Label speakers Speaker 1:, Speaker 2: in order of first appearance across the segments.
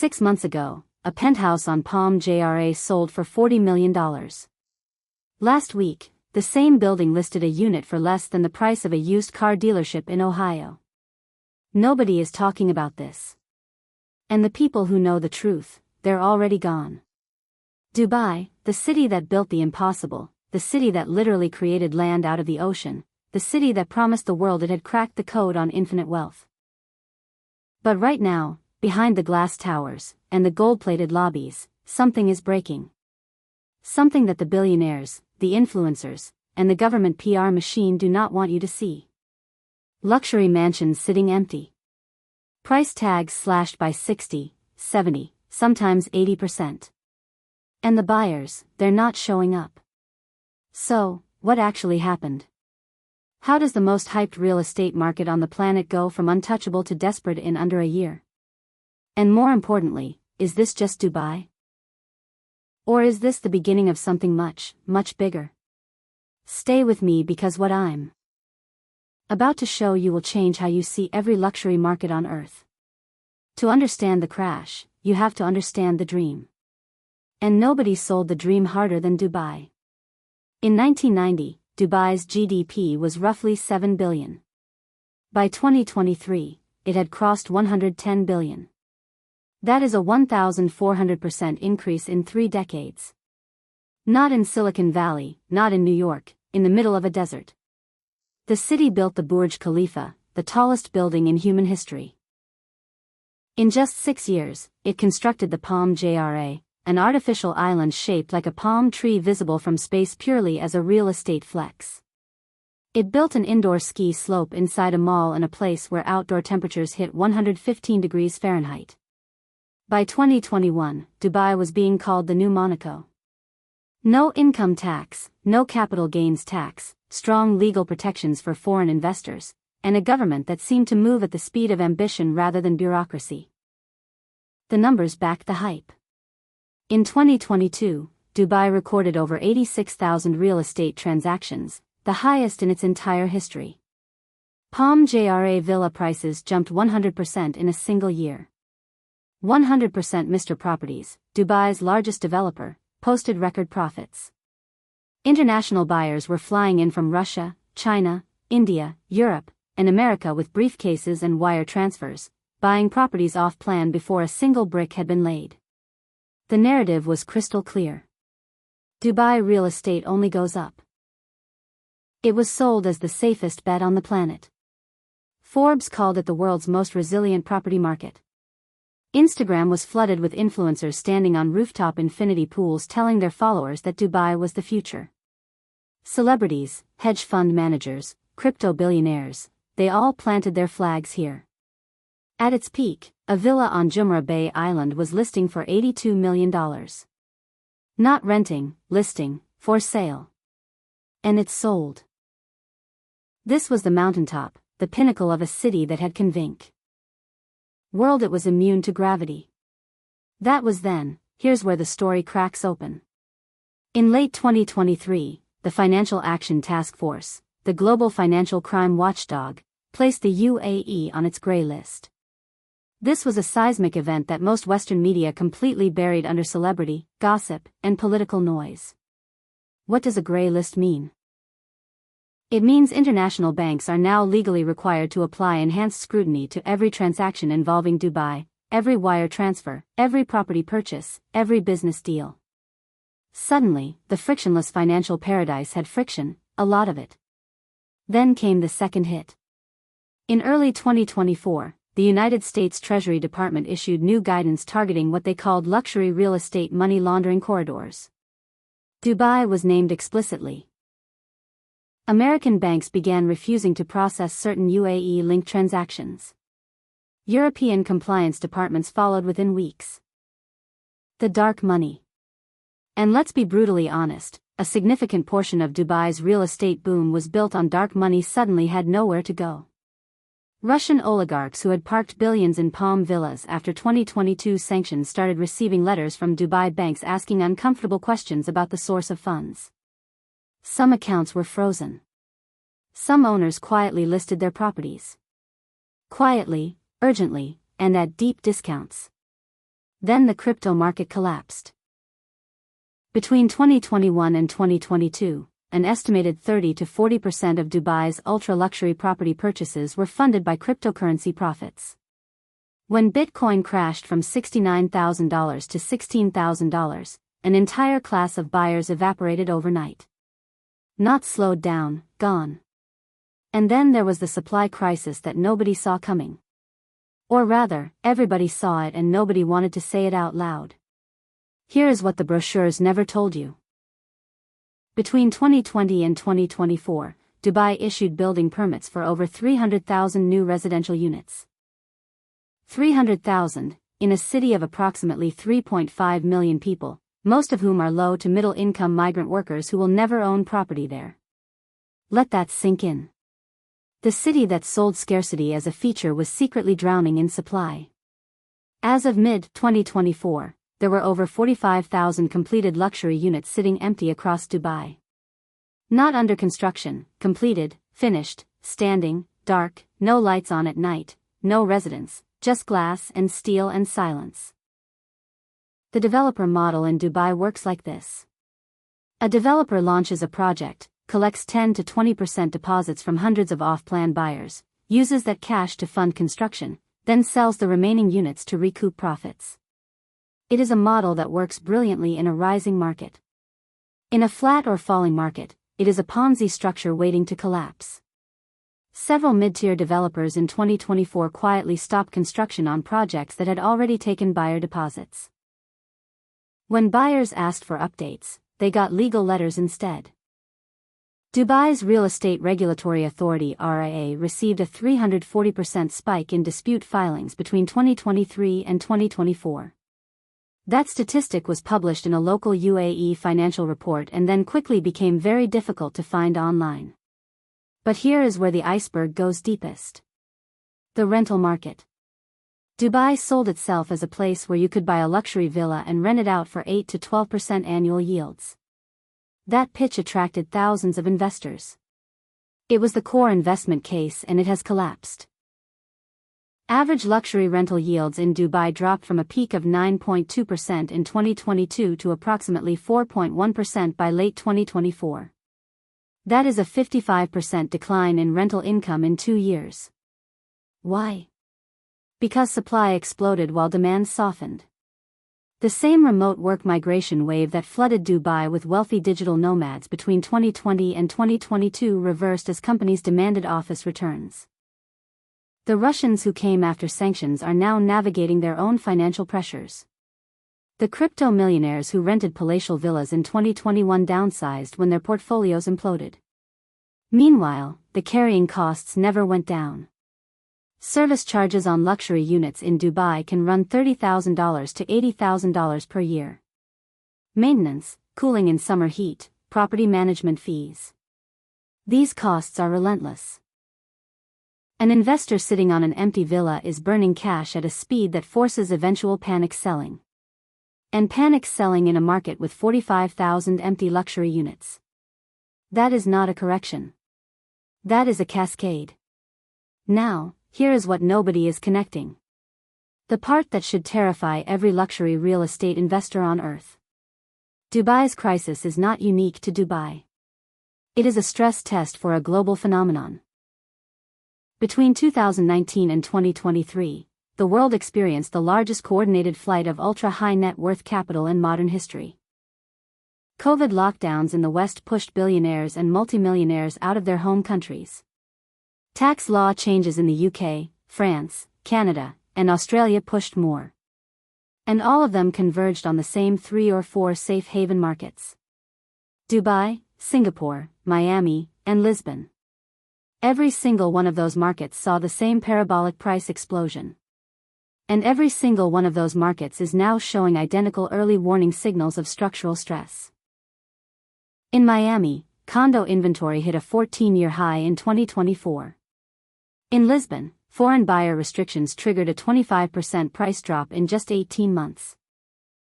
Speaker 1: 6 months ago, a penthouse on Palm JRA sold for $40 million. Last week, the same building listed a unit for less than the price of a used car dealership in Ohio. Nobody is talking about this. And the people who know the truth, they're already gone. Dubai, the city that built the impossible, the city that literally created land out of the ocean, the city that promised the world it had cracked the code on infinite wealth. But right now, behind the glass towers and the gold-plated lobbies, something is breaking. Something that the billionaires, the influencers, and the government PR machine do not want you to see. Luxury mansions sitting empty. Price tags slashed by 60, 70, sometimes 80%. And the buyers, they're not showing up. So, what actually happened? How does the most hyped real estate market on the planet go from untouchable to desperate in under a year? And more importantly, is this just Dubai? Or is this the beginning of something much, much bigger? Stay with me because what I'm about to show you will change how you see every luxury market on Earth. To understand the crash, you have to understand the dream. And nobody sold the dream harder than Dubai. In 1990, Dubai's GDP was roughly $7 billion. By 2023, it had crossed $110 billion. That is a 1,400% increase in 3 decades. Not in Silicon Valley, not in New York, in the middle of a desert. The city built the Burj Khalifa, the tallest building in human history. In just 6 years, it constructed the Palm JRA, an artificial island shaped like a palm tree visible from space purely as a real estate flex. It built an indoor ski slope inside a mall in a place where outdoor temperatures hit 115 degrees Fahrenheit. By 2021, Dubai was being called the new Monaco. No income tax, no capital gains tax, strong legal protections for foreign investors, and a government that seemed to move at the speed of ambition rather than bureaucracy. The numbers backed the hype. In 2022, Dubai recorded over 86,000 real estate transactions, the highest in its entire history. Palm JRA villa prices jumped 100% in a single year. 100% Mr. Properties, Dubai's largest developer, posted record profits. International buyers were flying in from Russia, China, India, Europe, and America with briefcases and wire transfers, buying properties off-plan before a single brick had been laid. The narrative was crystal clear. Dubai real estate only goes up. It was sold as the safest bet on the planet. Forbes called it the world's most resilient property market. Instagram was flooded with influencers standing on rooftop infinity pools telling their followers that Dubai was the future. Celebrities, hedge fund managers, crypto billionaires, they all planted their flags here. At its peak, a villa on Jumeirah Bay Island was listing for $82 million. Not renting, listing, for sale. And it sold. This was the mountaintop, the pinnacle of a city that had convinced world it was immune to gravity. That was then. Here's where the story cracks open. In late 2023, the Financial Action Task Force, the global financial crime watchdog, placed the UAE on its grey list. This was a seismic event that most Western media completely buried under celebrity, gossip, and political noise. What does a grey list mean? It means international banks are now legally required to apply enhanced scrutiny to every transaction involving Dubai, every wire transfer, every property purchase, every business deal. Suddenly, the frictionless financial paradise had friction, a lot of it. Then came the second hit. In early 2024, the United States Treasury Department issued new guidance targeting what they called luxury real estate money laundering corridors. Dubai was named explicitly. American banks began refusing to process certain UAE-linked transactions. European compliance departments followed within weeks. The dark money. And let's be brutally honest, a significant portion of Dubai's real estate boom was built on dark money suddenly had nowhere to go. Russian oligarchs who had parked billions in Palm villas after 2022 sanctions started receiving letters from Dubai banks asking uncomfortable questions about the source of funds. Some accounts were frozen. Some owners quietly listed their properties. Quietly, urgently, and at deep discounts. Then the crypto market collapsed. Between 2021 and 2022, an estimated 30 to 40% of Dubai's ultra-luxury property purchases were funded by cryptocurrency profits. When Bitcoin crashed from $69,000 to $16,000, an entire class of buyers evaporated overnight. Not slowed down, gone. And then there was the supply crisis that nobody saw coming. Or rather, everybody saw it and nobody wanted to say it out loud. Here is what the brochures never told you. Between 2020 and 2024, Dubai issued building permits for over 300,000 new residential units. 300,000, in a city of approximately 3.5 million people, most of whom are low to middle income migrant workers who will never own property there. Let that sink in. The city that sold scarcity as a feature was secretly drowning in supply. As of mid-2024, there were over 45,000 completed luxury units sitting empty across Dubai. Not under construction, completed, finished, standing, dark, no lights on at night, no residents, just glass and steel and silence. The developer model in Dubai works like this. A developer launches a project, collects 10 to 20% deposits from hundreds of off-plan buyers, uses that cash to fund construction, then sells the remaining units to recoup profits. It is a model that works brilliantly in a rising market. In a flat or falling market, it is a Ponzi structure waiting to collapse. Several mid-tier developers in 2024 quietly stopped construction on projects that had already taken buyer deposits. When buyers asked for updates, they got legal letters instead. Dubai's Real Estate Regulatory Authority (RIA) received a 340% spike in dispute filings between 2023 and 2024. That statistic was published in a local UAE financial report and then quickly became very difficult to find online. But here is where the iceberg goes deepest. The rental market. Dubai sold itself as a place where you could buy a luxury villa and rent it out for 8 to 12% annual yields. That pitch attracted thousands of investors. It was the core investment case and it has collapsed. Average luxury rental yields in Dubai dropped from a peak of 9.2% in 2022 to approximately 4.1% by late 2024. That is a 55% decline in rental income in 2 years. Why? Because supply exploded while demand softened. The same remote work migration wave that flooded Dubai with wealthy digital nomads between 2020 and 2022 reversed as companies demanded office returns. The Russians who came after sanctions are now navigating their own financial pressures. The crypto millionaires who rented palatial villas in 2021 downsized when their portfolios imploded. Meanwhile, the carrying costs never went down. Service charges on luxury units in Dubai can run $30,000 to $80,000 per year. Maintenance, cooling in summer heat, property management fees. These costs are relentless. An investor sitting on an empty villa is burning cash at a speed that forces eventual panic selling. And panic selling in a market with 45,000 empty luxury units. That is not a correction. That is a cascade. Now, here is what nobody is connecting. The part that should terrify every luxury real estate investor on earth. Dubai's crisis is not unique to Dubai. It is a stress test for a global phenomenon. Between 2019 and 2023, the world experienced the largest coordinated flight of ultra-high net worth capital in modern history. COVID lockdowns in the West pushed billionaires and multimillionaires out of their home countries. Tax law changes in the UK, France, Canada, and Australia pushed more. And all of them converged on the same 3 or 4 safe haven markets. Dubai, Singapore, Miami, and Lisbon. Every single one of those markets saw the same parabolic price explosion. And every single one of those markets is now showing identical early warning signals of structural stress. In Miami, condo inventory hit a 14-year high in 2024. In Lisbon, foreign buyer restrictions triggered a 25% price drop in just 18 months.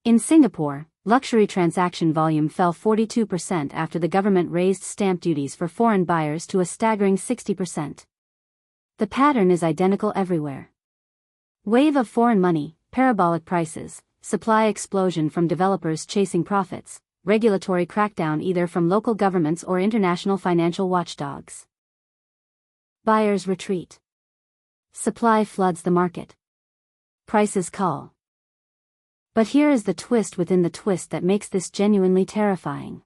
Speaker 1: In Singapore, luxury transaction volume fell 42% after the government raised stamp duties for foreign buyers to a staggering 60%. The pattern is identical everywhere. Wave of foreign money, parabolic prices, supply explosion from developers chasing profits, regulatory crackdown either from local governments or international financial watchdogs. Buyers retreat. Supply floods the market. Prices call. But here is the twist within the twist that makes this genuinely terrifying.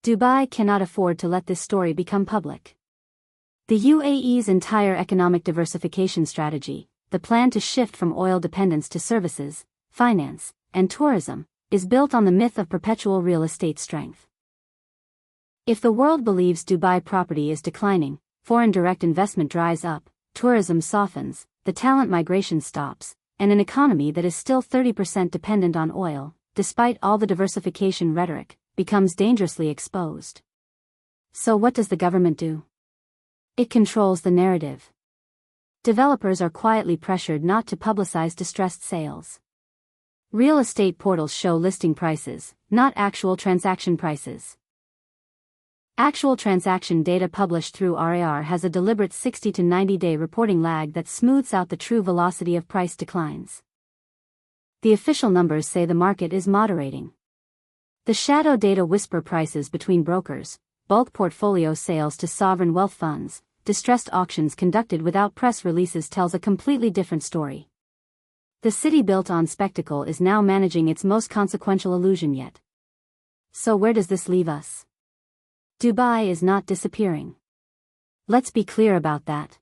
Speaker 1: Dubai cannot afford to let this story become public. The UAE's entire economic diversification strategy, the plan to shift from oil dependence to services, finance, and tourism, is built on the myth of perpetual real estate strength. If the world believes Dubai property is declining, foreign direct investment dries up, tourism softens, the talent migration stops, and an economy that is still 30% dependent on oil, despite all the diversification rhetoric, becomes dangerously exposed. So what does the government do? It controls the narrative. Developers are quietly pressured not to publicize distressed sales. Real estate portals show listing prices, not actual transaction prices. Actual transaction data published through RAR has a deliberate 60 to 90-day reporting lag that smooths out the true velocity of price declines. The official numbers say the market is moderating. The shadow data whisper prices between brokers, bulk portfolio sales to sovereign wealth funds, distressed auctions conducted without press releases tells a completely different story. The city built on spectacle is now managing its most consequential illusion yet. So where does this leave us? Dubai is not disappearing. Let's be clear about that.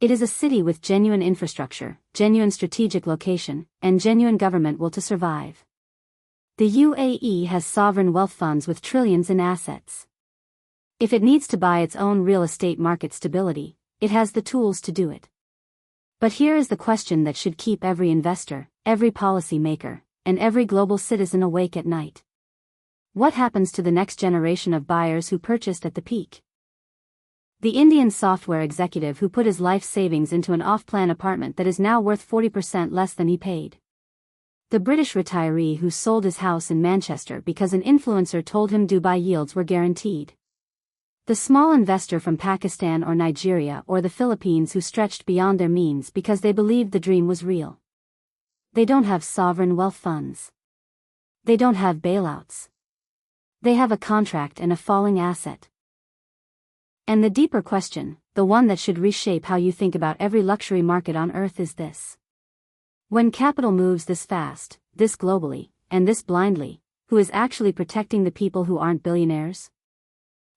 Speaker 1: It is a city with genuine infrastructure, genuine strategic location, and genuine government will to survive. The UAE has sovereign wealth funds with trillions in assets. If it needs to buy its own real estate market stability, it has the tools to do it. But here is the question that should keep every investor, every policymaker, and every global citizen awake at night. What happens to the next generation of buyers who purchased at the peak? The Indian software executive who put his life savings into an off-plan apartment that is now worth 40% less than he paid. The British retiree who sold his house in Manchester because an influencer told him Dubai yields were guaranteed. The small investor from Pakistan or Nigeria or the Philippines who stretched beyond their means because they believed the dream was real. They don't have sovereign wealth funds. They don't have bailouts. They have a contract and a falling asset. And the deeper question, the one that should reshape how you think about every luxury market on earth is this. When capital moves this fast, this globally, and this blindly, who is actually protecting the people who aren't billionaires?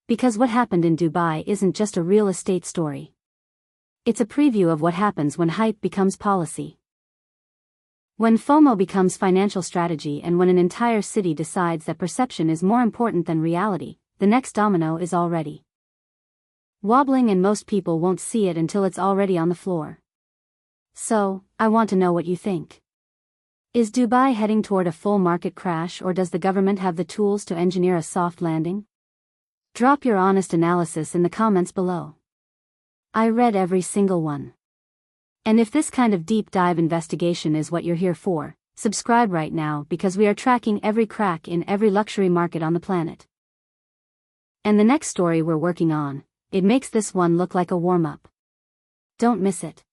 Speaker 1: Because what happened in Dubai isn't just a real estate story. It's a preview of what happens when hype becomes policy. When FOMO becomes financial strategy and when an entire city decides that perception is more important than reality, the next domino is already wobbling and most people won't see it until it's already on the floor. So, I want to know what you think. Is Dubai heading toward a full market crash or does the government have the tools to engineer a soft landing? Drop your honest analysis in the comments below. I read every single one. And if this kind of deep dive investigation is what you're here for, subscribe right now because we are tracking every crack in every luxury market on the planet. And the next story we're working on, it makes this one look like a warm-up. Don't miss it.